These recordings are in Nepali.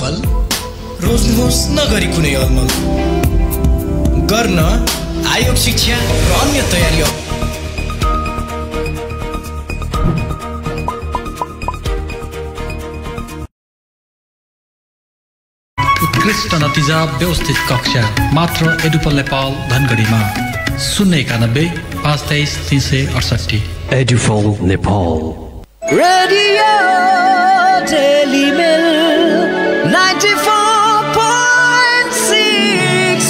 छलफल, रोज्नुहोस् नगरी कुनै अलमल। गर्न आयोग शिक्षा र अन्य तयारी। उत्कृष्ट नतिजा, व्यवस्थित कक्षा मात्र एडुपल नेपाल धनगढीमा 091 523 368। एडुपल Nepal. Radio daily mail 94.6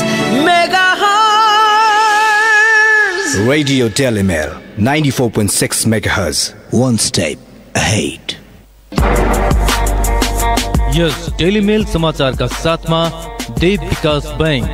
megahertz. Radio Delimel 94.6 megahertz. One step ahead. यस डेली मेल समाचारका साथमा देव विकास बैंक।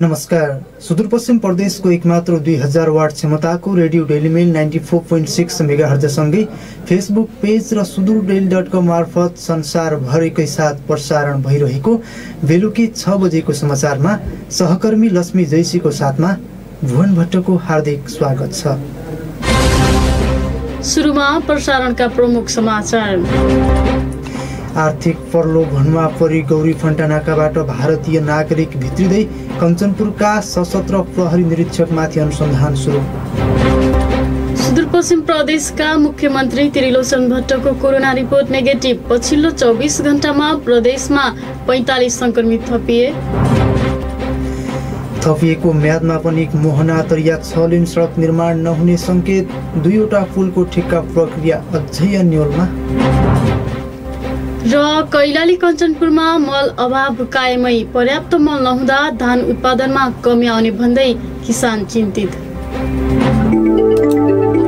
नमस्कार। सुदूरपश्चिम प्रदेशको एकमात्र 2000 वाट क्षमताको रेडियो डेलिमेल 94.6 मेगाहर्जसँगै फेसबुक पेज र सुदूरडेली.com मार्फत संसारभरिकै साथ प्रसारण भइरहेको बेलुकी 6 बजेको समाचारमा सहकर्मी लक्ष्मी जैसीको साथमा भुवन भट्टको हार्दिक स्वागत छ। सुरुमा प्रसारणका प्रमुख समाचार। आर्थिक प्रलोभनमा परि गौरी फन्टानाकाबाट भारतीय नागरिक भित्रिँदै कञ्चनपुरका सशस्त्र प्रहरी निरीक्षकमाथि अनुसन्धान सुरु। सुदूरपश्चिम प्रदेशका मुख्यमन्त्री त्रिलोचन भट्टको कोरोना रिपोर्ट नेगेटिभ। पछिल्लो 24 घण्टामा प्रदेशमा 45 संक्रमित थपिएको म्यादमा पनि मोहना तरिया 6 लेन सडक निर्माण नहुने संकेत। 2वटा पुलको ठेक्का प्रक्रिया अझै अन्यलमा। र कैलाली कञ्चनपुरमा मल अभाव कायमै। पर्याप्त मल नहुँदा धान उत्पादनमा कमी आउने भन्दै किसान चिन्तित।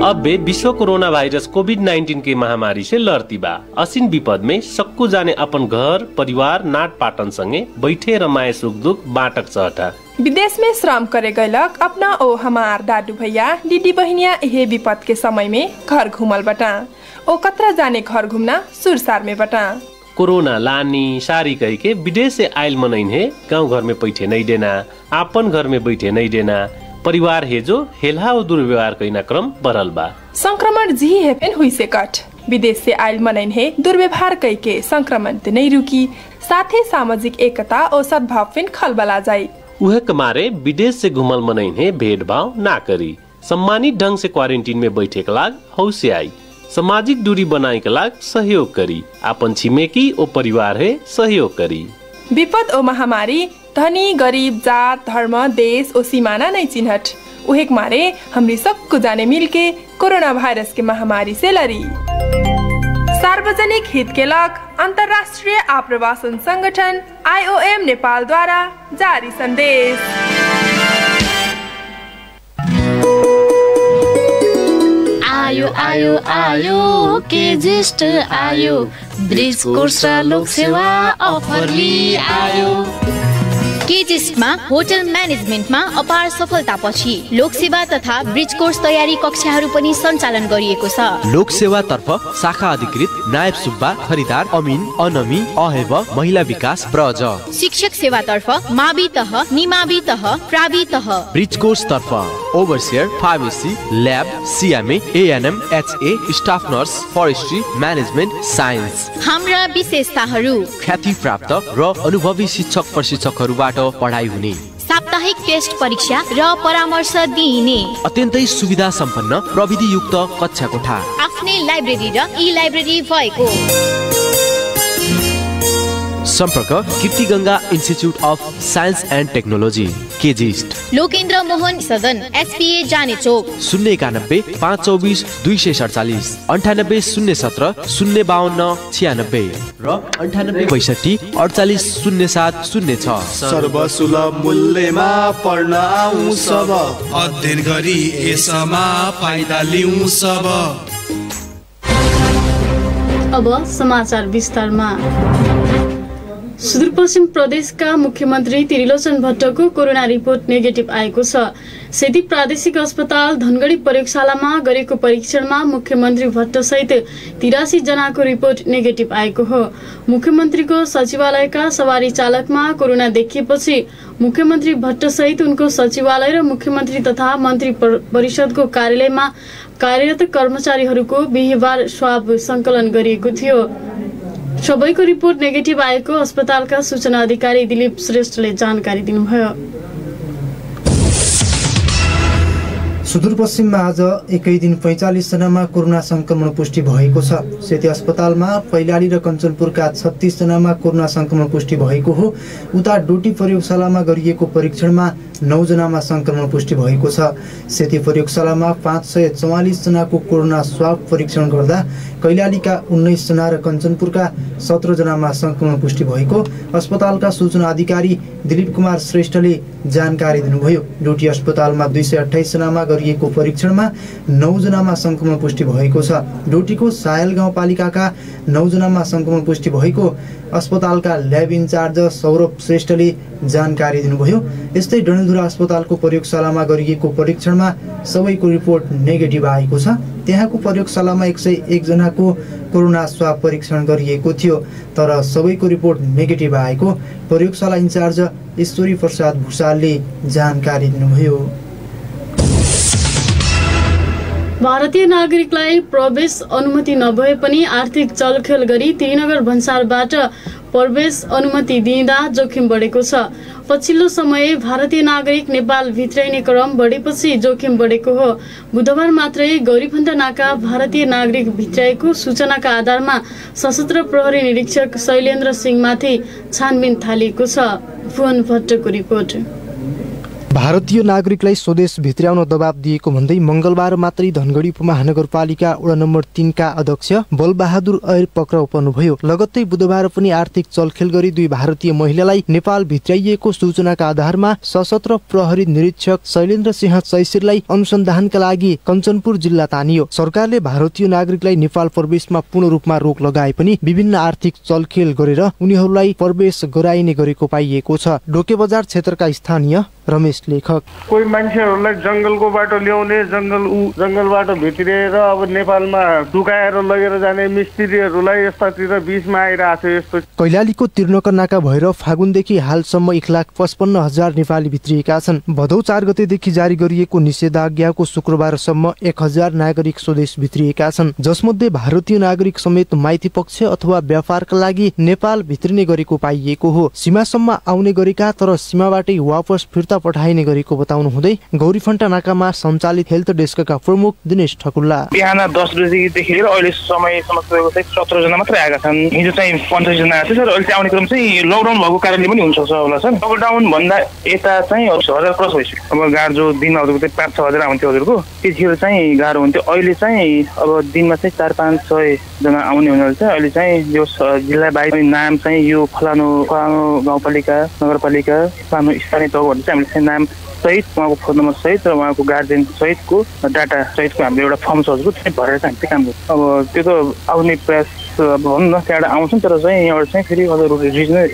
अब वे विश्व कोरोना वायरस कोविड-19 की महामारी से लड़ती बा। असीन विपद में सक्कू जाने अपन घर परिवार नाट पाटन संगे बैठे रमाए सुख दुख बाटक चहटा। विदेश में श्रम करे गैलक अपना ओ हमार दादू भैया दीदी बहनिया यह विपद के समय में घर घूमल बटा। ओ कतरा जाने घर घूमना सुरसार में बटा। कोरोना लानी सारी कह के विदेश से आयल मनइन है गाँव घर में बैठे नहीं देना, आपन घर में बैठे नहीं देना, परिवार है जो हेल्हा और दुर्व्यवहार कैना क्रम बढ़ल बा। संक्रमण जी है हुई से कट। विदेश से आयल मनइन है दुर्व्यवहार कह के संक्रमण ते नहीं रुकी, साथ ही सामाजिक एकता और सद्भाव फिन खलबला जाये। उहे कमारे विदेश से घुमल मनइन है भेदभाव ना करी, सम्मानित ढंग से क्वारंटीन में बैठे के लाग हौसे आई, सामाजिक दूरी बनाए के लाग सहयोग करी, अपन छिमेकी ओ परिवार है सहयोग करी। विपद ओ महामारी धनी गरीब जात धर्म देश ओ सीमाना नहीं चिन्हट। उहेक मारे हमरी सबको जाने मिलके कोरोना वायरस के महामारी से लड़ी। सार्वजनिक हित के लग अंतर्राष्ट्रीय आप्रवासन संगठन IOM नेपाल द्वारा जारी संदेश। आयो आयो आयो के ज्येष्ठ आयो, ब्रिज कोर्स र लोक सेवा अफर लिई आयो। केजिस्टमा होटल म्यानेजमेन्टमा अपार सफलतापछि लोकसेवा तथा ब्रिज कोर्स तयारी कक्षाहरू पनि सञ्चालन गरिएको छ। लोकसेवा तर्फ शाखा अधिकृत नायब सुब्बा, खरिदार अमिन, अनमी, अहेब, महिला विकास ब्रज। शिक्षक सेवा तर्फ मावि तह, निमावि तह, प्रावि तह। ब्रिज कोर्स तर्फ overseer, pharmacy, lab, CMA, ANM, HA, staff nurse, forestry, management, science. हाम्रा विशेषताहरू ख्याति प्राप्त र अनुभवी शिक्षक प्रशिक्षकहरूबाट पढाइ हुने, साप्ताहिक टेस्ट परीक्षा र परामर्श दिइने, अत्यन्तै सुविधा सम्पन्न प्रविधि युक्त कक्षा कोठा, आफ्नै लाइब्रेरी र ई-लाइब्रेरी भएको। सम्पर्क Kirti Ganga institute of science and technology KGIST, Lokendra Mohan Sadan, SPA जाने चोक। 091 524 247, 98 017 052 96 र 98 65 48 07 06। सर्वसुलभ मूल्यमा पढ्न आउँ सब, अध्ययन गरी यसमा फाइदा लिउँ सब। अब समाचार विस्तारमा। सुदूरपश्चिम प्रदेशका मुख्यमन्त्री त्रिलोचन भट्टको कोरोना रिपोर्ट नेगेटिभ आएको छ। सेती प्रादेशिक अस्पताल धनगढी प्रयोगशालामा गरेको परीक्षणमा मुख्यमन्त्री भट्टसहित 83 जनाको रिपोर्ट नेगेटिभ आएको हो। मुख्यमन्त्रीको सचिवालयका सवारी चालकमा कोरोना देखिएपछि मुख्यमन्त्री भट्टसहित उनको सचिवालय र मुख्यमन्त्री तथा मन्त्री परिषदको कार्यालयमा कार्यरत कर्मचारीहरूको बिहिबार स्वाब संकलन गरिएको थियो। सबैको रिपोर्ट नेगेटिभ आएको अस्पतालका सूचना अधिकारी दिलीप श्रेष्ठले जानकारी दिनुभयो। सुदूरपश्चिममा आज एकै दिन 45 जनामा कोरोना संक्रमण पुष्टि भएको छ। सेती अस्पतालमा कैलाली र कञ्चनपुरका 36 जनामा कोरोना संक्रमण पुष्टि भएको हो। उता डोटी प्रयोगशालामा गरिएको परीक्षणमा 9 जनामा संक्रमण पुष्टि भएको छ। सेती प्रयोगशालामा 544 जनाको कोरोना स्वाब परीक्षण गर्दा कैलालीका 19 जना र कञ्चनपुरका 17 जनामा संक्रमण पुष्टि भएको अस्पतालका सूचना अधिकारी दिलीप कुमार श्रेष्ठले जानकारी दिनुभयो। डोटी अस्पतालमा 228 जनामा गरिएको परीक्षणमा 9 जनामा संक्रमण पुष्टि भएको छ। डोटीको सायल गाउँपालिकाका 9 जनामा संक्रमण पुष्टि भएको अस्पतालका ल्याब इन्चार्ज सौरभ श्रेष्ठले जानकारी दिनुभयो। यस्तै डडेलधुरा अस्पतालको प्रयोगशालामा गरिएको परीक्षणमा सबैको रिपोर्ट नेगेटिभ आएको छ। त्यहाँको प्रयोगशालामा 101 जनाको कोरोना स्वाब परीक्षण गरिएको थियो, तर सबैको रिपोर्ट नेगेटिभ आएको प्रयोगशाला इन्चार्ज ईश्वरी प्रसाद भूषालले जानकारी दिनुभयो। भारतीय नागरिकलाई प्रवेश अनुमति नभए पनि आर्थिक चलखेल गरी त्रिनगर भन्सारबाट प्रवेश अनुमति दिँदा जोखिम बढेको छ। पछिल्लो समय भारतीय नागरिक नेपाल भित्राइने क्रम बढेपछि जोखिम बढेको हो। बुधबार मात्रै गौरीफन्टा नाका भारतीय नागरिक भित्राएको सूचनाका आधारमा सशस्त्र प्रहरी निरीक्षक शैलेन्द्र सिंहमाथि छानबिन थालिएको छ। भुवन भट्टको रिपोर्ट। भारतीय नागरिकलाई स्वदेश भित्राउन दबाब दिएको भन्दै मंगलबार मात्रै धनगढी उपमहानगरपालिका वडा नम्बर 3 का अध्यक्ष बलबहादुर ऐर पक्राउ पर्नुभयो। लगत्तै बुधबार पनि आर्थिक चलखेल गरी 2 भारतीय महिलालाई नेपाल भित्राइएको सूचनाका आधारमा सशस्त्र प्रहरी निरीक्षक शैलेन्द्र सिंह चैसिरलाई अनुसन्धानका लागि कञ्चनपुर जिल्ला तानियो। सरकारले भारतीय नागरिकलाई नेपाल प्रवेशमा पूर्ण रूपमा रोक लगाए पनि विभिन्न आर्थिक चलखेल गरेर उनीहरूलाई प्रवेश गराइने गरेको पाइएको छ। डोके बजार क्षेत्रका स्थानीय रमेश लेखक कोही मान्छेहरूलाई जंगलको बाटो ल्याउने जंगलबाट भित्रिएर अब नेपालमा टुकाएर लगेर जाने मिस्त्रीहरूलाई यस्तातिर बीचमा आइरहेको छ। यस्तो कैलालीको तिर्नकर नाका भएर फागुनदेखि हालसम्म 1,55,000 नेपाली भित्रिएका छन्। भदौ 4 गतेदेखि जारी गरिएको निषेधाज्ञाको शुक्रबारसम्म 1,000 नागरिक स्वदेश भित्रिएका छन्, जसमध्ये भारतीय नागरिक समेत माइती पक्ष अथवा व्यापारका लागि नेपाल भित्रिने गरेको पाइएको हो। सीमासम्म आउने गरेका तर सीमाबाटै वापस फिर्ता पठाइने गरेको बताउनु हुँदै गौरीफन्टा नाकामा सञ्चालित हेल्थ डेस्कका प्रमुख दिनेश ठकुल्ला बिहान 10 बजेदेखि लिएर अहिले समयसम्म 17 जना मात्रै आएका छन्। हिजो चाहिँ 50 जना आएको छ सर। अहिले आउने क्रम चाहिँ लकडाउन भएको कारणले पनि हुन्छ होला सर। लकडाउन भन्दा यता चाहिँ 1000 प्लस भइसक्यो। अब गाह्रो जो दिनमा हजुरको 5-6 हजार आउँथ्यो हजुरको, त्यतिखेर चाहिँ गाह्रो हुन्थ्यो। अहिले चाहिँ अब दिनमा चाहिँ 4-5-6 जना आउने हुनाले चाहिँ अहिले चाहिँ यो जिल्ला बाहिर नाम चाहिँ यो फलानु गाउँपालिका नगरपालिका सानो स्थानीय तहबाट चाहिँ हामीले नाम सहित उहाँको फोन नम्बर सहित र उहाँको गार्जियन सहितको डाटा सहितको हामीले एउटा फर्म सजको चाहिँ भरेर चाहिँ हामीले काम गर्छौँ। अब त्यो त आउने प्रयास भनौँ न त्यहाँबाट आउँछन्, तर चाहिँ यहाँबाट चाहिँ फेरि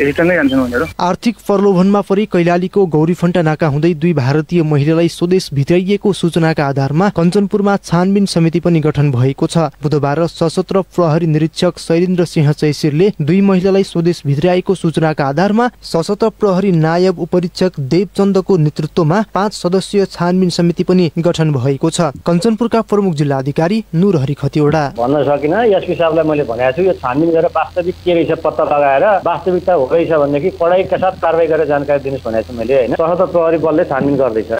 रिटर्नै जान्छन् भनेर। आर्थिक प्रलोभनमा परि कैलालीको गौरीफन्टा नाका हुँदै 2 भारतीय महिलालाई स्वदेश भित्राइएको सूचनाका आधारमा कञ्चनपुरमा छानबिन समिति पनि गठन भएको छ। बुधबार सशस्त्र प्रहरी निरीक्षक शैलेन्द्र सिंह चैसिरले 2 महिलालाई स्वदेश भित्राइएको सूचनाका आधारमा सशस्त्र प्रहरी नायब उपरीक्षक देवचन्दको नेतृत्वमा 5 सदस्यीय छानबिन समिति पनि गठन भएको छ। कञ्चनपुरका प्रमुख जिल्ला अधिकारी नुरहरि खतिवडा भन्न सकिन। एसपी साहबलाई मैले भनेको छु यो छानबिन गरेर वास्तविक के रहेछ पत्ता लगाएर वास्तविकता हो रहेछ भनेदेखि कडाइका साथ कारबाही गरेर जानकारी दिनुहोस् भनेको छु मैले हैन। सशस्त्र प्रहरी बलले छानबिन गर्दैछ।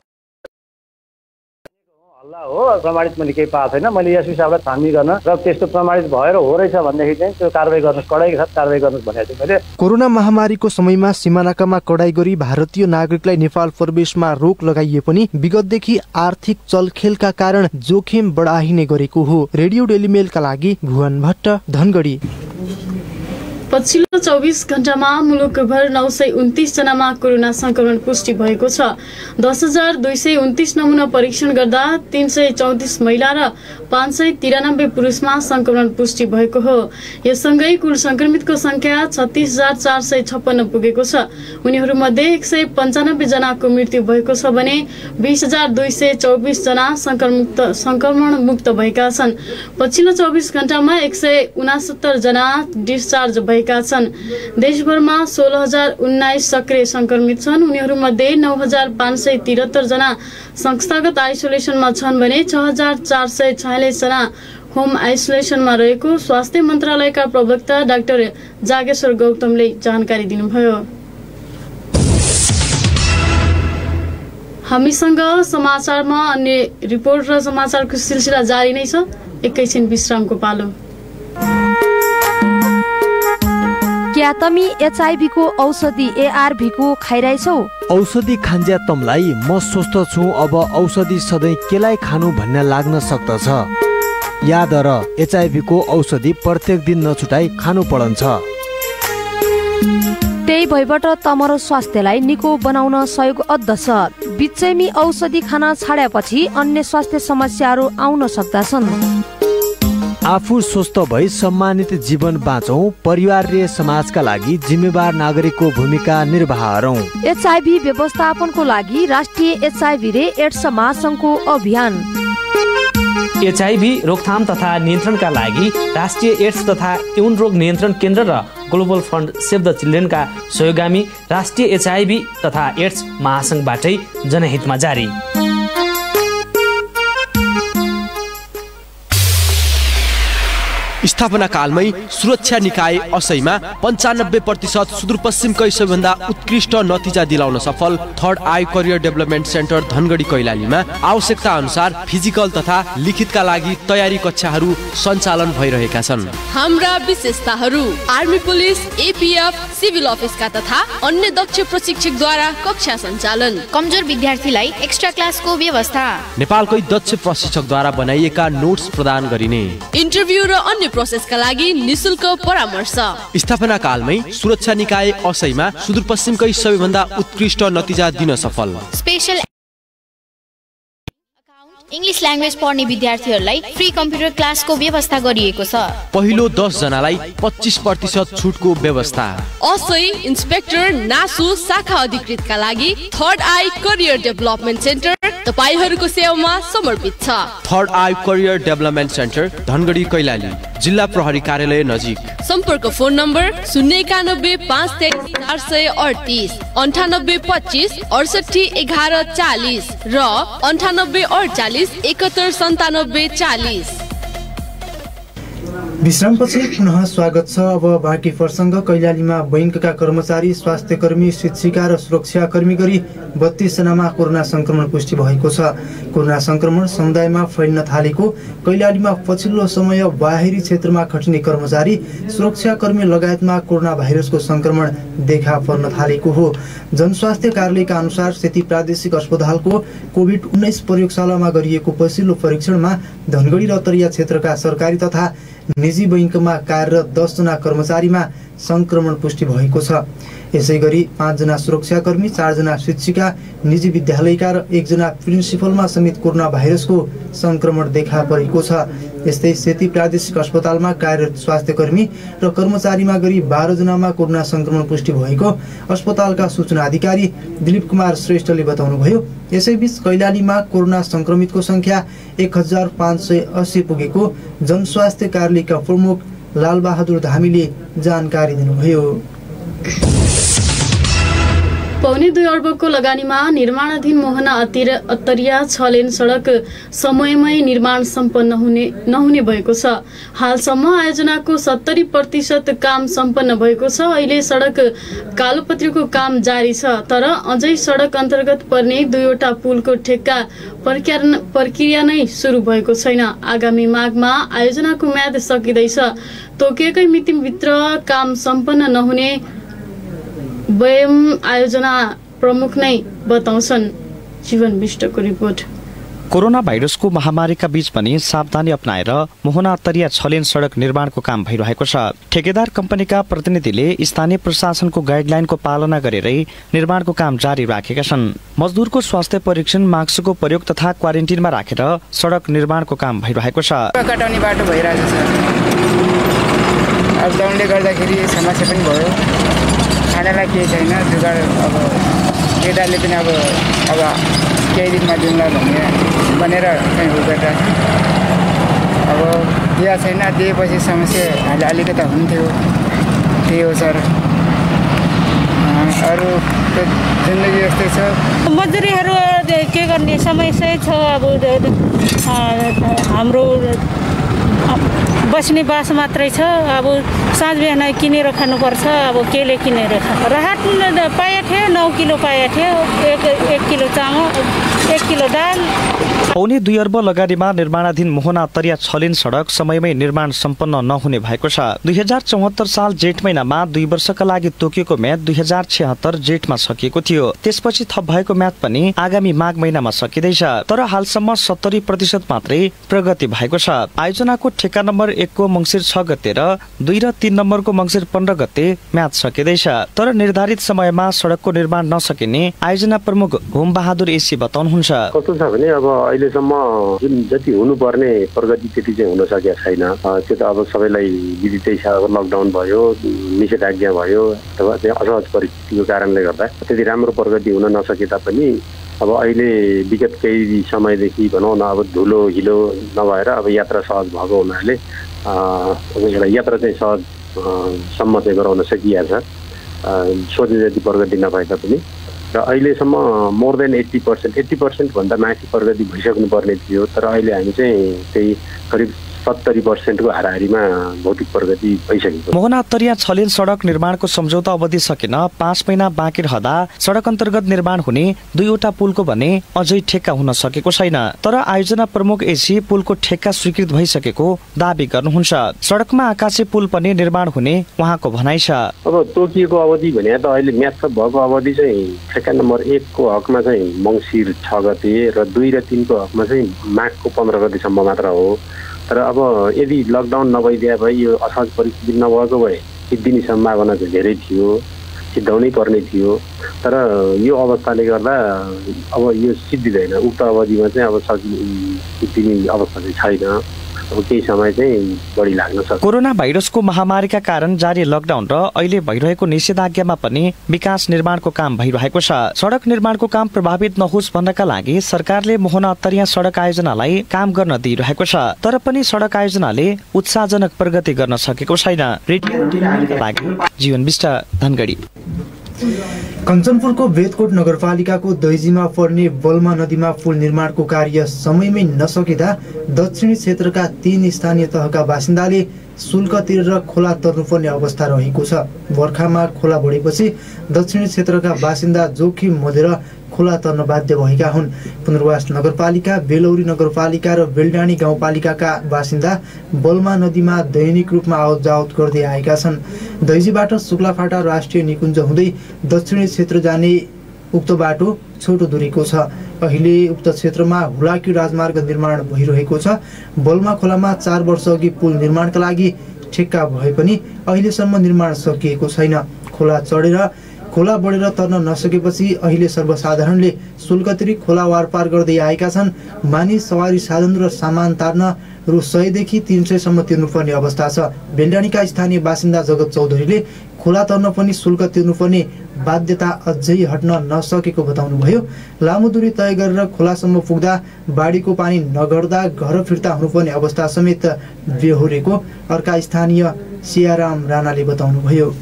हल्ला हो प्रमाणित मैले केही पाएको छैन। मैले एसपी साहबलाई छानबिन गर्न र त्यस्तो प्रमाणित भएर हो रहेछ भनेदेखि चाहिँ त्यो कारबाही गर्नुहोस्, कडाइका साथ कारबाही गर्नुहोस् भनेको छु मैले। कोरोना महामारीको समयमा सीमानाकामा कडाई गरी भारतीय नागरिकलाई नेपाल प्रवेशमा रोक लगाइए पनि विगतदेखि आर्थिक चलखेलका कारण जोखिम बढाइने गरेको हो। रेडियो डेली मेलका लागि भुवन भट्ट धनगढी। पछिल्लो 24 घण्टामा मुलुकभर 929 जनामा कोरोना संक्रमण पुष्टि भएको छ। 10,229 नमुना परीक्षण गर्दा 334 महिला र 593 पुरुषमा संक्रमण पुष्टि भएको हो। यससँगै कुल संक्रमितको संख्या 36,456 पुगेको छ। उनीहरूमध्ये 195 जनाको मृत्यु भएको छ भने 20,224 जना संक्रमण मुक्त भएका छन्। पछिल्लो 24 घण्टामा 169 जना डिस्चार्ज भएका छन्। देशभरमा 16,019 सक्रिय संक्रमित छन्। उनीहरूमध्ये 9,573 जना संस्थागत आइसोलेसनमा छन् भने 6,446 जना होम आइसोलेसनमा रहेको स्वास्थ्य मन्त्रालयका प्रवक्ता डाक्टर जागेश्वर गौतमले जानकारी दिनुभयो। हामीसँग समाचारमा अन्य रिपोर्ट र समाचारको सिलसिला जारी नै छ। एकैछिन विश्रामको पालो। क्या तमी एचआईभी को औषधि एआरभी को खाइरहेछौ? औषधि खान्ज्या तमलाई म स्वस्थ छु, अब औषधि सधैँ केलाई खानु भन्ने लाग्न सक्दछ। याद र एचआईभी को औषधि प्रत्येक दिन नछुटाई खानु पर्छ। त्यही भइबाट तमरो स्वास्थ्यलाई निको बनाउन सहयोग अद्दछ। बिचैमी औषधि खान छाडेपछि अन्य स्वास्थ्य समस्याहरू आउन सक्दछन्। आफू स्वस्थ भई सम्मानित जीवन बाँचौं, परिवार र समाजका लागि जिम्मेवार नागरिकको भूमिका निर्वाह गरौं। एचआईभी व्यवस्थापनको लागि राष्ट्रिय एचआईभी र एड्स महासंघको अभियान। एचआईभी रोकथाम तथा नियन्त्रणका लागि राष्ट्रिय एड्स तथा यौन रोग नियन्त्रण केन्द्र र ग्लोबल फन्ड सेभ द चिल्ड्रेनका सहयोगामी राष्ट्रिय एचआईभी तथा एड्स महासंघबाटै जनहितमा जारी। स्थापना कालमै सुरक्षा निकाय असैमा 95% सुदूरपश्चिमकै सबैभन्दा उत्कृष्ट नतिजा दिलाउन सफल third eye career development centre Dhangadhi कैलालीमा आवश्यकता अनुसार फिजिकल तथा लिखितका लागि तयारी कक्षाहरू सञ्चालन भइरहेका छन्। हाम्रा विशेषताहरू आर्मी, पुलिस, एपीएफ, सिभिल अफिसका तथा अन्य दक्ष प्रशिक्षकद्वारा कक्षा सञ्चालन। कमजोर विद्यार्थीलाई एक्स्ट्रा क्लासको व्यवस्था। नेपालकै दक्ष प्रशिक्षकद्वारा बनाइएका नोट्स प्रदान गरिने। इन्टरभ्यू र अन्य प्रोसेसका लागि निशुल्क परामर्श। स्थापना कालमै सुरक्षा निकाय असैमा सुदूरपश्चिमकै सबैभन्दा उत्कृष्ट नतिजा दिन सफल। स्पेशल इंग्लिश ल्याङ्ग्वेज पढ्ने विद्यार्थीहरूलाई फ्री कम्प्युटर क्लासको व्यवस्था गरिएको छ। पहिलो 10 जनालाई 25% छुटको व्यवस्था। असै इन्स्पेक्टर नासु शाखा अधिकृतका लागि third eye career development centre तपाईहरूको सेवामा समर्पित छ। Third eye career development centre Dhangadhi Kailali, जिल्ला प्रहरी कार्यालय नजिक। सम्पर्क फोन नम्बर 091 523 438 98 25 68 11 40 र 98 48 71 97 40। विश्रामपछि पुनः स्वागत छ। अब बाँकी प्रसङ्ग। कैलालीमा बैंकका कर्मचारी, स्वास्थ्य कर्मी, शिक्षिका र सुरक्षा कर्मी गरी 32 जनामा कोरोना संक्रमण पुष्टि भएको छ। कोरोना संक्रमण समुदायमा फैलिन थालेको कैलालीमा पछिल्लो समय बाहिरी क्षेत्रमा खटिने कर्मचारी, सुरक्षा कर्मी लगायतमा कोरोना भाइरसको संक्रमण देखा पर्न थालेको हो। जनस्वास्थ्य कार्यालयका अनुसार सेती प्रादेशिक अस्पतालको कोभिड-19 प्रयोगशालामा गरिएको पछिल्लो परीक्षणमा धनगढी र तरिया क्षेत्रका सरकारी तथा निजी बैंकमा कार्यरत 10 जना कर्मचारीमा संक्रमण पुष्टि भएको छ। यसैगरी 5 जना सुरक्षाकर्मी, 4 जना शिक्षिका, निजी विद्यालयका र 1 जना प्रिन्सिपलमा समेत कोरोना भाइरसको संक्रमण देखा परेको छ। यस्तै सेती प्रादेशिक अस्पतालमा कार्यरत स्वास्थ्यकर्मी र कर्मचारीमा गरी 12 जनामा कोरोना संक्रमण पुष्टि भएको अस्पतालका सूचना अधिकारी दिलीप कुमार श्रेष्ठले बताउनुभयो। यसैबीच कैलालीमा कोरोना संक्रमितको संख्या 1580 पुगेको जनस्वास्थ्य कार्यालयका प्रमुख लालबहादुर धामीले जानकारी दिनुभयो। 1.25 अर्बको लगानीमा निर्माणाधीन मोहना अत्तरिया 6 लेन सडक समयमै निर्माण सम्पन्न नहुने भएको छ। हालसम्म आयोजनाको 70% काम सम्पन्न भएको छ। अहिले सडक कालोपत्रीको काम जारी छ, तर अझै सडक अन्तर्गत पर्ने 2वटा पुलको ठेक्का प्रक्रिया नै सुरु भएको छैन। आगामी माघमा आयोजनाको म्याद सकिँदैछ। तोकिएकै मितिभित्र काम सम्पन्न नहुने वयम आयोजना प्रमुख नै बताउँछन्। जीवन विष्टको रिपोर्ट। कोरोना भाइरसको महामारीका बीच पनि सावधानी अपनाएर मोहना तरिया छलेन सडक निर्माणको काम भइरहेको छ। ठेकेदार कम्पनीका प्रतिनिधिले स्थानीय प्रशासनको गाइडलाइनको पालना गरेरै निर्माणको काम जारी राखेका छन्। मजदुरको स्वास्थ्य परीक्षण, मास्कको प्रयोग तथा क्वारेन्टिनमा राखेर सडक निर्माणको काम भइरहेको छ। कटाउने बाटो भइरहेको छ। अब डाउनले गर्दाखेरि समस्या पनि भयो। खानालाई केही छैन जुगाड। अब केटाले पनि अब केही दिनमा दिउँला भनेर कहीँ उगेर अब दिया छैन। दिएपछि समस्या अहिले अलिकति हुन्थ्यो। त्यही हो सर। अरू त जिन्दगी यस्तै छ। मजदुरीहरू के गर्ने समस्या छ। अब हाम्रो बस्ने बास मात्रै छ। अब साँझ बिहान किनेर खानुपर्छ। अब केले किनेर राहत पाए थियो। 9 किलो पाए थियो। 1 किलो चामल, 1 किलो दाल। पौने 2 अर्ब लगानीमा निर्माणाधीन मोहना तरिया छलेन सडक समयमै निर्माण सम्पन्न नहुने भएको छ। 2074 साल जेठ महिनामा 2 वर्षका लागि तोकिएको म्याद 2076 जेठमा सकिएको थियो। त्यसपछि थप भएको म्याद पनि आगामी माघ महिनामा सकिँदैछ। तर हालसम्म 70% मात्रै प्रगति भएको छ। आयोजनाको ठेक्का नम्बर 1 को मङ्सिर 6 गते र 2 र 3 नम्बरको मङ्सिर 15 गते म्याद सकिँदैछ। तर निर्धारित समयमा सडकको निर्माण नसकिने आयोजना प्रमुख होम बहादुर एसी बताउनुहुन्छ। कस्तो छ भने अब अहिलेसम्म जुन जति हुनुपर्ने प्रगति त्यति चाहिँ हुन सकेको छैन। त्यो त अब सबैलाई विदितै छ। अब लकडाउन भयो, निषेधाज्ञा भयो अथवा चाहिँ असहज परिस्थितिको कारणले गर्दा त्यति राम्रो प्रगति हुन नसके तापनि अब अहिले विगत केही समयदेखि भनौँ न अब धुलो हिलो नभएर अब यात्रा सहज भएको हुनाले अब एउटा यात्रा चाहिँ सहजसम्म चाहिँ गराउन सकिएको छ। सोचे जति प्रगति नभए तापनि र अहिलेसम्म मोर देन 80% भन्दा माथि प्रगति भइसक्नु पर्ने थियो। तर अहिले हामी चाहिँ त्यही करिब 70% को हाराहारीमा भौतिक प्रगति भइसकेको। मोहना तरिया छलेन सडक निर्माणको सम्झौता अवधि सकिन 5 महिना बाँकी रहँदा सडक अन्तर्गत निर्माण हुने 2वटा पुलको भने अझै ठेक्का हुन सकेको छैन। तर आयोजना प्रमुख एसी पुलको ठेक्का स्वीकृत भइसकेको दाबी गर्नुहुन्छ। सडकमा आकाशे पुल पनि निर्माण हुने उहाँको भनाइ छ। अब तोकिएको अवधि भने त अहिले म्याद भएको अवधि चाहिँ ठेक्का नम्बर 1 को हकमा चाहिँ मङ्सिर 6 गते र 2 र 3 को हकमा चाहिँ माघको 15 गतेसम्म मात्र हो। तर अब यदि लकडाउन नभइदिए भए यो असहज परिस्थिति नभएको भए सिद्धिने सम्भावना चाहिँ धेरै थियो। सिद्धाउनै पर्ने थियो। तर यो अवस्थाले गर्दा अब यो सिद्धिँदैन। उक्त अवधिमा चाहिँ अब सिद्धिने अवस्था चाहिँ छैन। अब केही समय चाहिँ बढी लाग्न सक्छ। कोरोना भाइरसको महामारीका कारण जारी लकडाउन र अहिले भइरहेको निषेधाज्ञामा पनि विकास निर्माणको काम भइरहेको छ। सडक निर्माणको काम प्रभावित नहोस् भन्नका लागि सरकारले मोहना तरिया सडक आयोजनालाई काम गर्न दिइरहेको छ। तर पनि सडक आयोजनाले उत्साहजनक प्रगति गर्न सकेको छैन। जीवन विष्ट, धनगढी। कञ्चनपुरको बेदकोट नगरपालिकाको दैजीमा पर्ने बल्मा नदीमा पुल निर्माणको कार्य समयमै नसकिँदा दक्षिणी क्षेत्रका 3 स्थानीय तहका बासिन्दाले शुल्क तिरेर खोला तर्नुपर्ने अवस्था रहेको छ। बर्खामा खोला बढेपछि दक्षिणी क्षेत्रका बासिन्दा जोखिम मोलेर खोला तर्न बाध्य भएका हुन्। पुनर्वास नगरपालिका, बेलौरी नगरपालिका र बेलडाँडी गाउँपालिकाका बासिन्दा बल्मा नदीमा दैनिक रूपमा आवत जावत गर्दै आएका छन्। दैजीबाट शुक्लाफाटा राष्ट्रिय निकुञ्ज हुँदै दक्षिणी क्षेत्र जाने उक्त बाटो छोटो दूरीको छ। अहिले उक्त क्षेत्रमा हुलाकी राजमार्ग निर्माण भइरहेको छ। बल्मा खोलामा 4 वर्ष अघि पुल निर्माणका लागि ठेक्का भए पनि अहिलेसम्म निर्माण सकिएको छैन। खोला बढेर तर्न नसकेपछि अहिले सर्वसाधारणले शुल्क तिरी खोला वारपार गर्दै आएका छन्। मानिस, सवारी साधन र सामान तार्न रु 100 देखि 300 सम्म तिर्नुपर्ने अवस्था छ। बेलडाँडीका स्थानीय बासिन्दा जगत चौधरीले खोला तर्न पनि शुल्क तिर्नुपर्ने बाध्यता अझै हट्न नसकेको बताउनुभयो। लामो दूरी तय गरेर खोलासम्म पुग्दा बाढीको पानी नगर्दा घर फिर्ता हुनुपर्ने अवस्था समेत बेहोरेको अर्का स्थानीय सियाराम राणाले बताउनुभयो।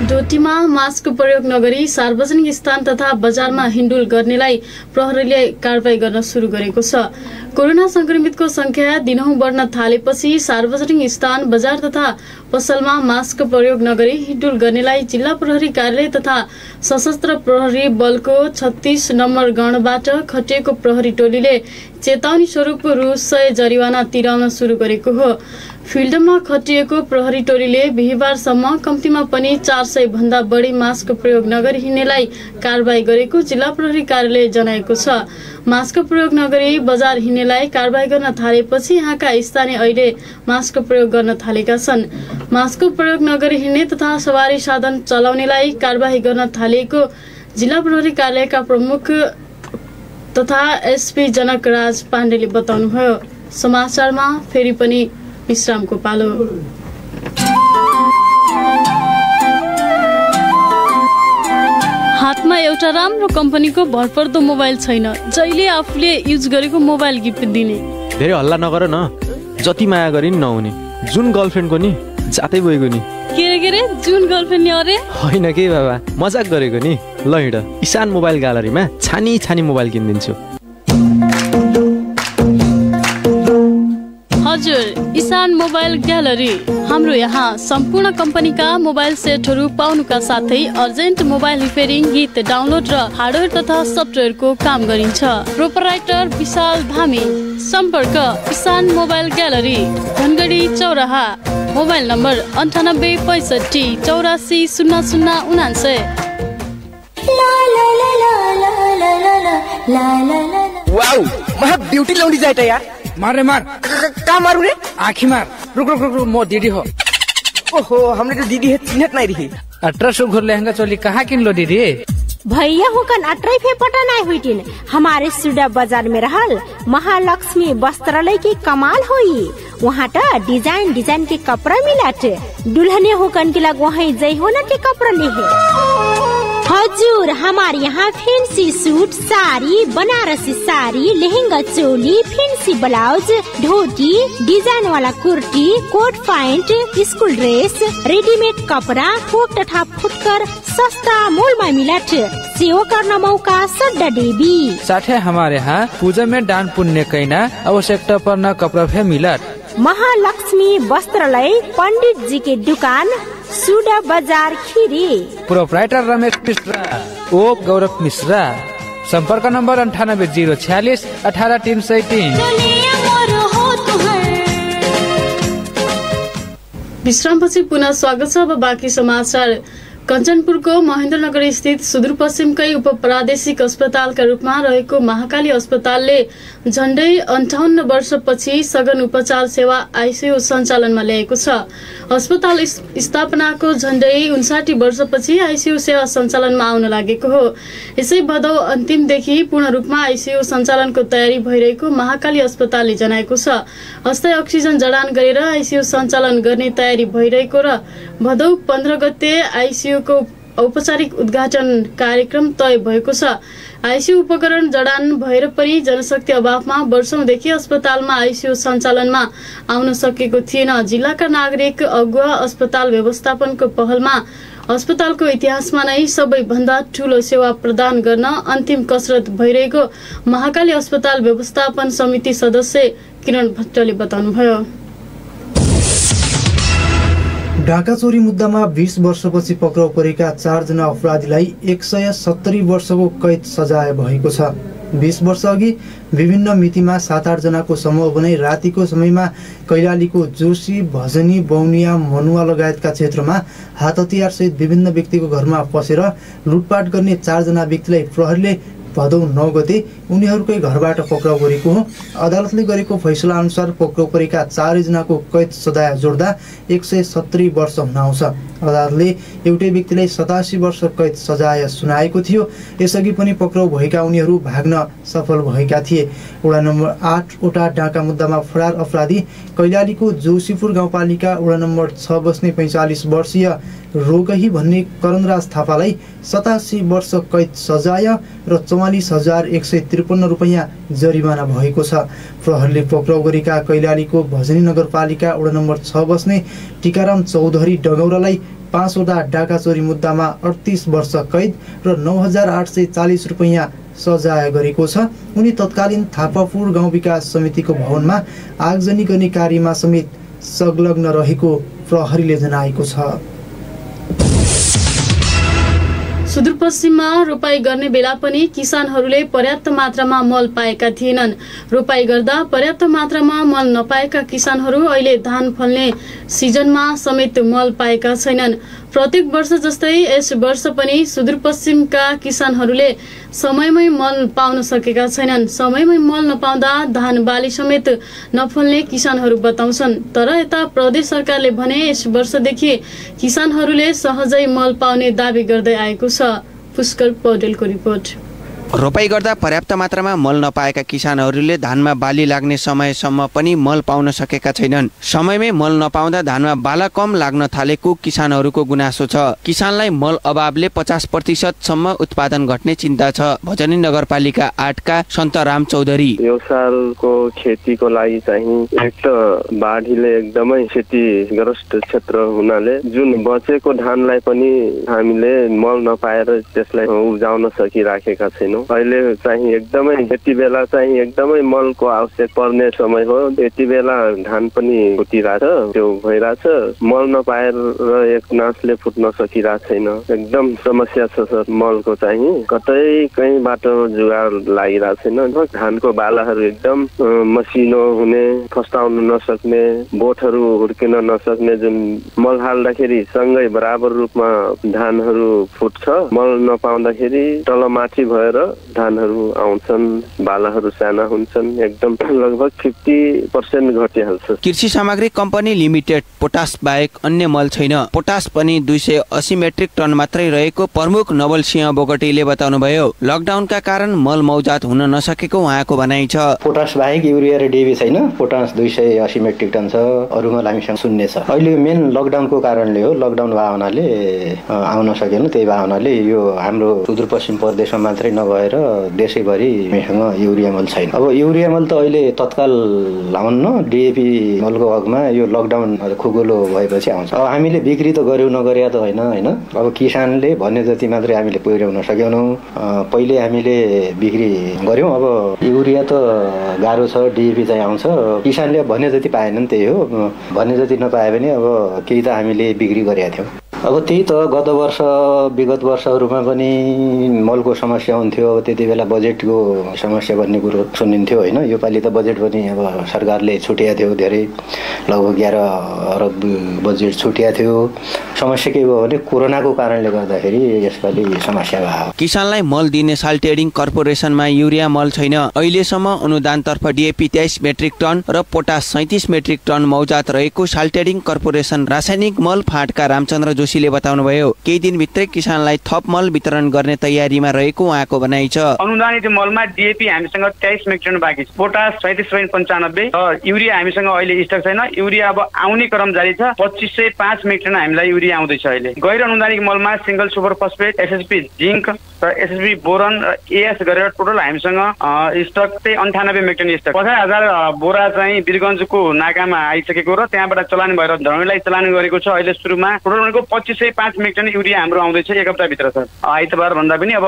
डोटीमा मास्कको प्रयोग नगरी सार्वजनिक स्थान तथा बजारमा हिँडुल गर्नेलाई प्रहरीले कारबाही गर्न सुरु गरेको छ। कोरोना संक्रमितको संख्या दिनहुँ बढ्न थालेपछि सार्वजनिक स्थान, बजार तथा पसलमा मास्क प्रयोग नगरी हिँडुल गर्नेलाई जिल्ला प्रहरी कार्यालय तथा सशस्त्र प्रहरी बलको 36 नम्बर गणबाट खटिएको प्रहरी टोलीले चेतावनी स्वरूप रु 100 जरिवाना तिराउन सुरु गरेको हो। फिल्डमा खटिएको प्रहरी टोलीले बिहिबारसम्म कम्तीमा पनि 400 भन्दा बढी मास्क प्रयोग नगरी हिँड्नेलाई कारबाही गरेको जिल्ला प्रहरी कार्यालय जनाएको छ। मास्क प्रयोग नगरी बजार हिँड्नेलाई कारबाही गर्न थालेपछि यहाँका स्थानीय अहिले मास्क प्रयोग गर्न थालेका छन्। मास्क प्रयोग नगरी हिँड्ने तथा सवारी साधन चलाउनेलाई कारबाही गर्न थालिएको जिल्ला प्रहरी कार्यालयका प्रमुख तथा एसपी जनक राज पाण्डेले बताउनुभयो। समाचारमा फेरि पनि विश्रामको पालो। हातमा एउटा राम्रो कम्पनीको भरपर्दो मोबाइल छैन, जहिले आफूले युज गरेको मोबाइल गिफ्ट दिने। धेरै हल्ला नगर न, जति माया गरि नहुने। जुन गर्लफ्रेन्डको नि जातै गएको नि। के रे जुन गर्लफ्रेन्ड नि? अरे होइन के बाबा, मजाक गरेको नि। ल हिँड, इसान मोबाइल ग्यालरीमा छानी छानी मोबाइल किनिदिन्छु। हजुर, इसान मोबाइल ग्यालरी। हाम्रो यहाँ सम्पूर्ण कम्पनीका मोबाइल सेटहरू पाउनुका साथै अर्जेन्ट मोबाइल रिपेयरिङ, गीत डाउनलोड र हार्डवेयर तथा सफ्टवेयरको काम गरिन्छ। प्रोपराइटर विशाल धामी। सम्पर्क इसान मोबाइल ग्यालरी, धनगढी चौराहा। Mobile number 98 65 84 00 99। वाउ, म ब्युटी लाउडी जाए त यार। मार रे मार। कहाँ मारू रे? आँखी मार। रुक रुक रुक, म दीदी हो। ओहो, हमने तो दीदी है चिन्हत नहीं रही। 1800 घोर लहंगा चोली कहाँ किन लो दीदी? भैया होकन 18 फे पटा नहीं हुई। हमारे सुडा बाजार में रहल महालक्ष्मी वस्त्रालय की कमाल हुई। वहाँ तो डिजाइन डिजाइन के कपड़ा मिलाट। दुल्हने होकन के लग वहाँ जय होना के कपड़ा ले है। हजुर, हमारे यहाँ fancy suit, sari, Banarasi sari, lehenga choli, fancy blouse, dhoti, design वाला kurti, coat pant, school dress, readymade कपड़ा, थोक तथा फुटकर सस्ता मूल में मिलत। सेवा करना मौका सड्डा देवी। साथे हमारे यहाँ पूजा में दान पुण्य कैना आवश्यकता परना कपड़ा भी मिलत। महालक्ष्मी वस्त्रालय, पंडित जी के दुकान, सुडा बाजार खीरी। प्रोपराइटर रमेश मिश्रा, ओ गौरव मिश्रा। संपर्क नंबर 98 046 18 303। विश्रामपछि पुनः स्वागत छ। अब बाँकी समाचार। कञ्चनपुरको महेन्द्रनगर स्थित सुदूरपश्चिमकै उप प्रादेशिक अस्पतालका रूपमा रहेको महाकाली अस्पतालले झण्डै 58 वर्षपछि सघन उपचार सेवा आइसियु सञ्चालनमा ल्याएको छ। अस्पताल स्थापनाको झण्डै 59 वर्षपछि आइसियु सेवा सञ्चालनमा आउन लागेको हो। यसै भदौ अन्तिमदेखि पूर्ण रूपमा आइसियु सञ्चालनको तयारी भइरहेको महाकाली अस्पतालले जनाएको छ। अस्थायी अक्सिजन जडान गरेर आइसियु सञ्चालन गर्ने तयारी भइरहेको र भदौ 15 गते आइसियु को औपचारिक उद्घाटन कार्यक्रम तय भएको छ। आइसियु उपकरण जडान भएर पनि जनशक्ति अभावमा वर्षौंदेखि अस्पतालमा आइसियु सञ्चालनमा आउन सकेको थिएन। जिल्लाका नागरिक अगुवा अस्पताल व्यवस्थापनको पहलमा अस्पतालको इतिहासमा नै सबैभन्दा ठूलो सेवा प्रदान गर्न अन्तिम कसरत भइरहेको महाकाली अस्पताल व्यवस्थापन समिति सदस्य किरण भट्टले बताउनुभयो। ढाका चोरी मुद्दामा 20 वर्षपछि पक्राउ परेका 4 जना अपराधीलाई 170 वर्षको कैद सजाय भएको छ। 20 वर्ष अघि विभिन्न मितिमा 7-8 जनाको समूह बनाई रातिको समयमा कैलालीको जोशी, भजनी, बौनिया, मनुवा लगायतका क्षेत्रमा हात हतियार सहित विभिन्न व्यक्तिको घरमा पसेर लुटपाट गर्ने 4 जना व्यक्तिलाई प्रहरीले भदौ 9 गते उनीहरूकै घरबाट पक्राउ गरेको हो। अदालतले गरेको फैसला अनुसार पक्राउ परेका 4 जनाको कैद सजाय जोड्दा 170 वर्ष हुन आउँछ। अदालतले एउटै व्यक्तिलाई 87 वर्ष कैद सजाय सुनाएको थियो। यसअघि पनि पक्राउ भएका उनीहरू भाग्न सफल भएका थिए। वडा नम्बर 8 वटा ढाका मुद्दामा फरार अपराधी कैलालीको जोशीपुर गाउँपालिका वडा नम्बर 6 बस्ने 45 वर्षीय रोगही भन्ने करणराज थापालाई 87 वर्ष कैद सजाय र 44,153 रुपैयाँ जरिवाना भएको छ। प्रहरीले पक्राउ गरेका कैलालीको भजनी नगरपालिका वडा नम्बर 6 बस्ने टीकाराम चौधरी डगौरालाई 5 वटा डाका चोरी मुद्दामा 38 वर्ष कैद र 9,840 रुपैयाँ सजाय गरेको छ। उनी तत्कालीन थापापुर गाउँ विकास समितिको भवनमा आगजनी गर्ने कार्यमा समेत संलग्न रहेको प्रहरीले जनाएको छ। सुदूरपश्चिममा रोपाई गर्ने बेला पनि किसानहरूले पर्याप्त मात्रामा मल पाएका थिएनन्। रोपाई गर्दा पर्याप्त मात्रामा मल नपाएका किसानहरू अहिले धान फल्ने सिजनमा समेत मल पाएका छैनन्। प्रत्येक वर्ष जस्तै यस वर्ष पनि सुदूरपश्चिमका किसानहरूले समयमै मल पाउन सकेका छैनन्। समयमै मल नपाउँदा धान बाली समेत नफल्ने किसानहरू बताउँछन्। तर यता प्रदेश सरकारले भने यस वर्षदेखि किसानहरूले सहजै मल पाउने दावी गर्दै आएको छ। पुष्कर पौडेलको रिपोर्ट। रोपाई गर्दा पर्याप्त मात्रामा मल नपाएका किसानहरूले धानमा बाली लाग्ने समयसम्म पनि मल पाउन सकेका छैनन्। समयमै मल नपाउँदा धानमा बाला कम लाग्न थालेको किसानहरूको गुनासो छ। किसानलाई मल अभावले 50% सम्म उत्पादन घट्ने चिन्ता छ। भजनी नगरपालिका 8 का सन्तराम चौधरी। यो सालको खेतीको लागि चाहिँ एक त बाढीले एकदमै क्षतिग्रस्त क्षेत्र हुनाले जुन बचेको धानलाई पनि हामीले मल नपाएर त्यसलाई उब्जाउन सकिराखेका छैनौँ। अहिले चाहिँ एकदमै यति बेला चाहिँ एकदमै मलको आवश्यक पर्ने समय हो। यति बेला धान पनि फुटिरहेछ, त्यो भइरहेछ। मल नपाएर एक नासले फुट्न सकिरहेको छैन। एकदम समस्या छ सर मलको चाहिँ। कतै कहीँ बाटो जुगाड लागिरहेको छैन। धानको बालाहरू एकदम मसिनो हुने, फस्टाउन नसक्ने, बोटहरू हुर्किन नसक्ने, जुन मल हाल्दाखेरि सँगै बराबर रूपमा धानहरू फुट्छ। मल नपाउँदाखेरि तलमाथि भएर धानहरू आउँछन्, बालाहरू साना हुन्छन्। एकदम लगभग 50% घटिहाल्छ। कृषि सामग्री कम्पनी लिमिटेड पोटास बाहेक अन्य मल छैन। पोटास पनि 280 मेट्रिक टन मात्रै रहेको प्रमुख नवल सिंह बोगटीले बताउनुभयो। लकडाउनका कारण मल मौजात हुन नसकेको उहाँको भनाइ छ। पोटास बाहेक युरिया र डिएपी छैन। पोटास 280 मेट्रिक टन छ। अरू मल हामीसँग शून्य छ। अहिले मेन लकडाउनको कारणले हो। लकडाउन भएको हुनाले आउन सकेन। त्यही भएको हुनाले यो हाम्रो सुदूरपश्चिम प्रदेशमा मात्रै नभएर देशैभरि हामीसँग युरिया मल छैन। अब युरिया मल त अहिले तत्काल आउन्न। डिएपी मलको हकमा यो लकडाउन खुकुलो भएपछि आउँछ। अब हामीले बिक्री त गर्यौँ नगर्या त होइन। अब किसानले भन्ने जति मात्रै हामीले पुर्याउन सकेनौँ। पहिले हामीले बिक्री गर्यौँ। अब युरिया त गाह्रो छ। डिएपी चाहिँ आउँछ। किसानले भन्ने जति पाएनन्, त्यही हो। भन्ने जति नपाए पनि अब केही त हामीले बिक्री गरेका थियौँ। अब त्यही त गत वर्ष विगत वर्षहरूमा पनि मलको समस्या हुन्थ्यो। त्यति बेला बजेटको समस्या भन्ने कुरो सुनिन्थ्यो होइन। योपालि त बजेट पनि अब सरकारले छुट्याएको थियो। धेरै लगभग 11 अरब बजेट छुट्याएको थियो। समस्या के भयो भने कोरोनाको कारणले गर्दाखेरि यसपालि समस्या भयो। किसानलाई मल दिने साल्टेडिङ कर्पोरेसनमा युरिया मल छैन। अहिलेसम्म अनुदानतर्फ डिएपी 23 मेट्रिक टन र पोटास 37 मेट्रिक टन मौजात रहेको साल्टेडिङ कर्पोरेसन रासायनिक मल फाँटका रामचन्द्र जोशीले बताउनुभयो। केही दिनभित्रै किसानलाई थप मल वितरण गर्ने तयारीमा रहेको उहाँको भनाइ छ। अनुदानित मलमा डिएपी हामीसँग 23 मेट्रिक टन बाँकी छ। पोटास 37.95 र युरिया हामीसँग अहिले स्टक छैन। युरिया अब आउने क्रम जारी छ। 2505 मेट्रिक टन हामीलाई युरिया आउँदैछ अहिले। गैर अनुदानित मलमा single super phosphate, SSP zinc र एसएसपी बोरन र एएस गरेर टोटल हामीसँग स्टक चाहिँ 98 मेट्रिक टन स्टक। 50,000 बोरा चाहिँ वीरगञ्जको नाकामा आइसकेको र त्यहाँबाट चलान भएर धनगढीलाई चलान गरेको छ। अहिले सुरुमा टोटल भनेको 2505 मेट्रिक टन युरिया हाम्रो आउँदैछ एक हप्ताभित्र छ। आइतबार भन्दा पनि अब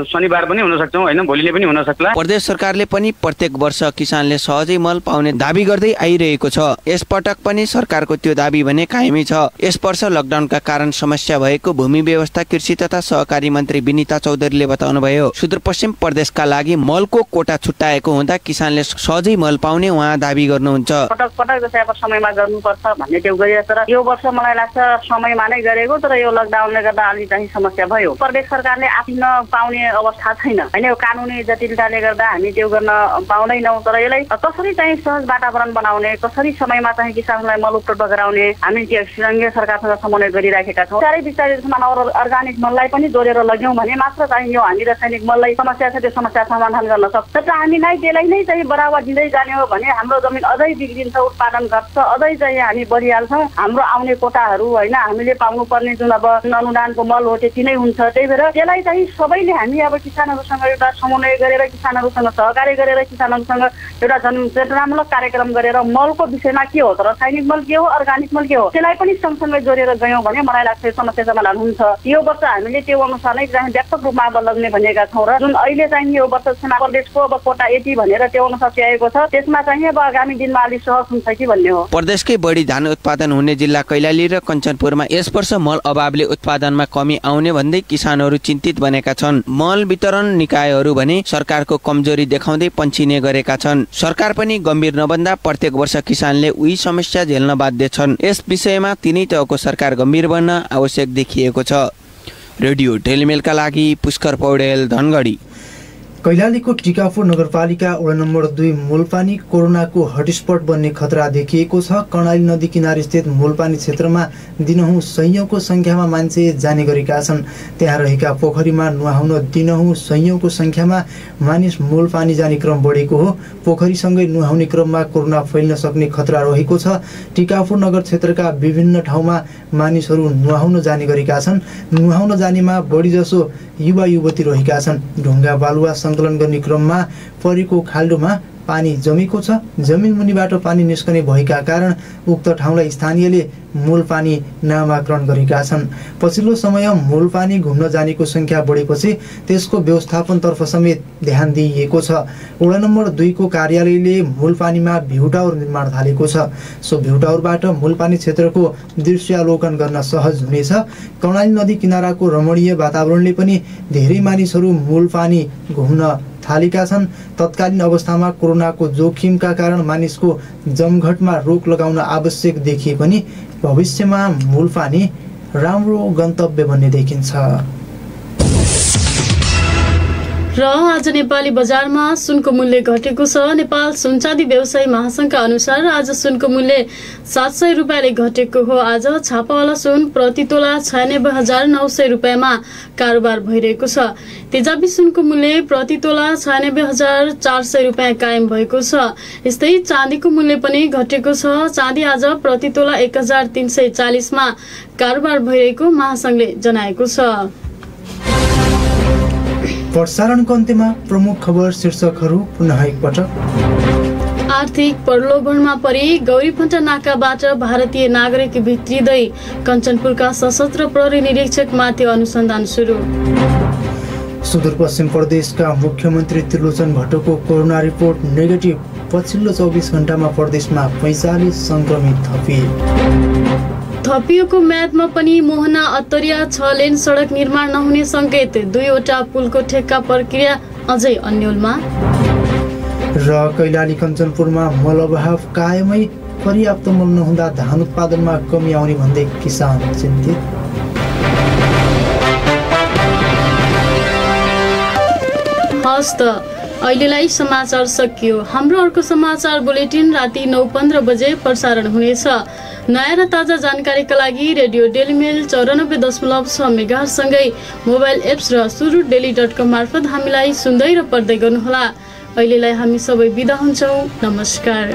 शनिबार पनि हुन सक्छौँ होइन, भोलिले पनि हुन सक्ला। प्रदेश सरकारले पनि प्रत्येक वर्ष किसानले सहजै मल पाउने दाबी गर्दै आइरहेको छ। यसपटक पनि सरकारको त्यो दाबी भने कायमै छ। यस वर्ष लकडाउनका कारण समस्या भएको भूमि व्यवस्था कृषि तथा सहकारी मन्त्री विनिता चौधरीले बताउनुभयो। सुदूरपश्चिम प्रदेशका लागि मलको कोटा छुट्याएको हुँदा किसानले सहजै मल पाउने उहाँ दाबी गर्नुहुन्छ। पटक पटक जस्तै अब समयमा गर्नुपर्छ भन्ने त्यो गरिएको, तर यो वर्ष मलाई लाग्छ समयमा नै गरेको, तर यो लकडाउनले गर्दा अलि चाहिँ समस्या भयो। प्रदेश सरकारले आफ्नो पाउने अवस्था छैन होइन। यो कानुनी जटिलताले गर्दा हामी त्यो गर्न पाउँदैनौँ। तर यसलाई कसरी चाहिँ सहज वातावरण बनाउने, कसरी समयमा चाहिँ किसानलाई मल उपलब्ध गराउने हामी संघीय सरकारसँग समन्वय गरिराखेका छौँ। चारै बिस्तारै अर्गानिक मललाई पनि जोडेर लग्यौँ भने मात्र चाहिँ यो हामी रासायनिक मललाई समस्या छ त्यो समस्या समाधान गर्न सक्छ। तर हामीलाई त्यसलाई नै चाहिँ बढावा दिँदै जाने हो भने हाम्रो जमिन अझै बिग्रिन्छ, उत्पादन घट्छ, अझै चाहिँ हामी बढिहाल्छौँ। हाम्रो आउने कोटाहरू होइन, हामीले पाउनुपर्ने जुन अब अनुदानको मल हो त्यति नै हुन्छ। त्यही भएर त्यसलाई चाहिँ सबैले हामी अब किसानहरूसँग एउटा समन्वय गरेर, किसानहरूसँग सहकार्य गरेर, किसानहरूसँग एउटा जनचेतनामूलक कार्यक्रम गरेर मलको विषयमा के हो, रासायनिक मल के हो, अर्गानिक मल के हो, त्यसलाई पनि सँगसँगै जोडेर गयौँ भने मलाई लाग्छ समस्या समाधान हुन्छ। यो वर्ष हामीले त्यो अनुसार नै चाहिँ व्यापक रूपमा अब लग्ने भनेका छौँ र जुन अहिले चाहिँ यो वर्ष सीमा प्रदेशको अब कोटा यति भनेर त्यो अनुसार ल्याएको छ, त्यसमा चाहिँ अब आगामी दिनमा अलिक सहज हुन्छ कि भन्ने हो। प्रदेशकै बढी धान उत्पादन हुने जिल्ला कैलाली र कञ्चनपुरमा यस वर्ष मल अभावले उत्पादनमा कमी आउने भन्दै किसानहरू चिन्तित बनेका छन्। मल वितरण निकायहरू भने सरकारको कमजोरी देखाउँदै पन्छिने गरेका छन्। सरकार पनि गम्भीर नबन्दा प्रत्येक वर्ष किसानले उही समस्या झेल्न बाध्य छन्। यस विषयमा तिनै तहको सरकार गम्भीर बन्न आवश्यक देखिएको छ। रेडियो टेलिमेलका लागि पुष्कर पौडेल, धनगढी। कैलालीको टिकापुर नगरपालिका वडा नम्बर 2 मूलपानी कोरोनाको हटस्पट बन्ने खतरा देखिएको छ। कर्णाली नदी किनार स्थित मूलपानी क्षेत्रमा दिनहुँ सयौंको संख्यामा मान्छे जाने गरेका छन्। त्यहाँ रहेका पोखरीमा नुहाउन दिनहुँ सयौंको संख्यामा मानिस मूलपानी जाने क्रम बढेको हो। पोखरीसँगै नुहाउने क्रममा कोरोना फैल्न सक्ने खतरा रहेको छ। टिकापुर नगर क्षेत्रका विभिन्न ठाउँमा मानिसहरू नुहाउन जाने गरेका छन्। नुहाउन जानेमा बढीजसो युवा युवती रहेका छन्। ढुङ्गा बालुवा सङ्कलन गर्ने क्रममा परेको खाल्डोमा पानी जमेको छ। जमिन मुनिबाट पानी निस्कने भएका कारण उक्त ठाउँलाई स्थानीयले मूल पानी नामाकरण गरेका छन्। पछिल्लो समय मूल पानी घुम्न जानेको संख्या बढेपछि त्यसको व्यवस्थापनतर्फ समेत ध्यान दिइएको छ। वडा नम्बर 2 को कार्यालयले मूल पानीमा भ्यू टावर निर्माण थालेको छ। सो भ्यू टावरबाट मूल पानी क्षेत्रको दृश्यावलोकन गर्न सहज हुनेछ। कर्णाली नदी किनाराको रमणीय वातावरणले पनि धेरै मानिसहरू मूल पानी घुम्न थालेका छन्। तत्कालीन अवस्थामा कोरोनाको जोखिमका कारण मानिसको जमघटमा रोक लगाउन आवश्यक देखिए पनि भविष्यमा मूल पानी राम्रो गन्तव्य बन्ने देखिन्छ। र आज नेपाली बजारमा सुनको मूल्य घटेको छ। नेपाल सुनचाँदी व्यवसायी महासंघका अनुसार आज सुनको मूल्य 700 रुपियाँले घटेको हो। आज छापावाला सुन प्रति तोला 96,900 रुपियाँमा कारोबार भइरहेको छ। तेजाबी सुनको मूल्य प्रति तोला 96,400 रुपियाँ कायम भएको छ। यस्तै चाँदीको मूल्य पनि घटेको छ। चाँदी आज प्रति तोला 1,340 मा कारोबार भइरहेको महासंघले जनाएको छ। प्रसारणको अन्त्यमा प्रमुख खबर शीर्षकहरू पुनः एकपटक। आर्थिक प्रलोभनमा परि गौरीफन्टा नाकाबाट भारतीय नागरिक भित्रिँदै कञ्चनपुरका सशस्त्र प्रहरी निरीक्षक माथि अनुसन्धान सुरु। सुदूरपश्चिम प्रदेशका मुख्यमन्त्री त्रिलोचन भट्टको कोरोना रिपोर्ट नेगेटिभ। पछिल्लो 24 घण्टामा प्रदेशमा 45 संक्रमित थपिएको म्यादमा पनि मोहना अत्तरिया 6 लेन सडक निर्माण नहुने संकेत। 2वटा पुलको ठेक्का प्रक्रिया अझै अन्यलमा। र कैलाली कञ्चनपुरमा मल अभाव कायमै। पर्याप्त मल नहुँदा धान उत्पादनमा कमी आउने भन्दै किसान चिन्तित। हस्त अहिलेलाई समाचार सकियो। हाम्रो अर्को समाचार बुलेटिन राति 9:15 बजे प्रसारण हुनेछ। नयाँ र ताजा जानकारीका लागि रेडियो डेलीमेल 94.6 मेगाहर्ज सँगै मोबाइल एप्स र surudaily.com मार्फत हामीलाई सुन्दै र पढ्दै गर्नुहोला। अहिलेलाई हामी सबै बिदा हुन्छौँ। नमस्कार।